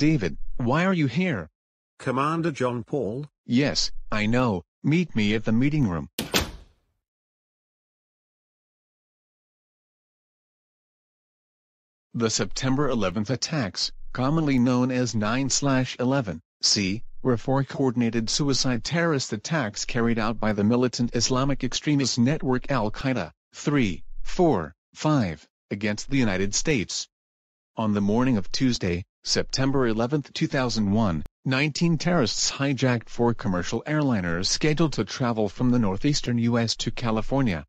David, why are you here? Commander John Paul? Yes, I know, meet me at the meeting room. The September 11th attacks, commonly known as 9/11, were four coordinated suicide terrorist attacks carried out by the militant Islamic extremist network Al-Qaeda, 3, 4, 5, against the United States. On the morning of Tuesday, September 11, 2001, 19 terrorists hijacked four commercial airliners scheduled to travel from the northeastern U.S. to California.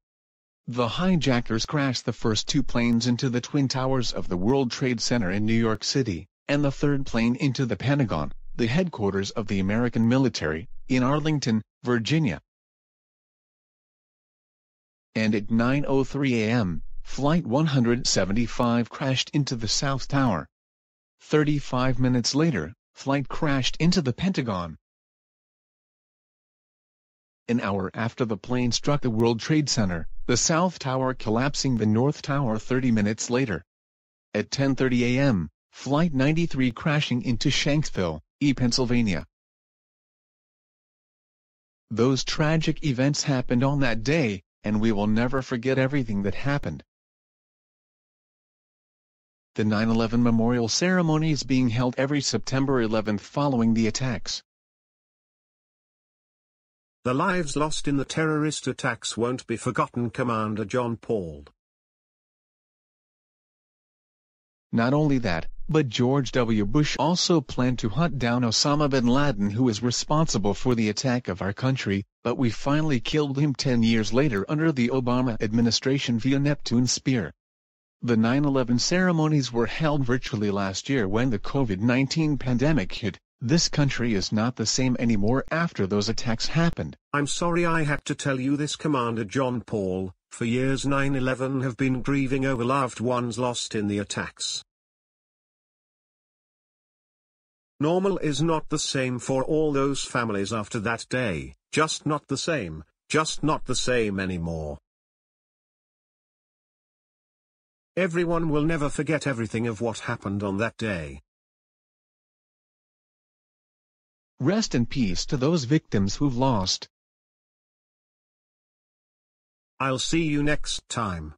The hijackers crashed the first two planes into the Twin Towers of the World Trade Center in New York City, and the third plane into the Pentagon, the headquarters of the American military, in Arlington, Virginia. And at 9:03 a.m., Flight 175 crashed into the South Tower. 35 minutes later, flight crashed into the Pentagon. An hour after the plane struck the World Trade Center, the South Tower collapsing the North Tower 30 minutes later. At 10:30 a.m., Flight 93 crashing into Shanksville, Pennsylvania. Those tragic events happened on that day, and we will never forget everything that happened. The 9/11 memorial ceremony is being held every September 11th following the attacks. The lives lost in the terrorist attacks won't be forgotten, Commander John Paul. Not only that, but George W. Bush also planned to hunt down Osama bin Laden, who is responsible for the attack of our country, but we finally killed him 10 years later under the Obama administration via Neptune spear. The 9/11 ceremonies were held virtually last year when the COVID-19 pandemic hit. This country is not the same anymore after those attacks happened. I'm sorry I had to tell you this, Commander John Paul. For years 9/11 have been grieving over loved ones lost in the attacks. Normal is not the same for all those families after that day, just not the same anymore. Everyone will never forget everything of what happened on that day. Rest in peace to those victims who've lost. I'll see you next time.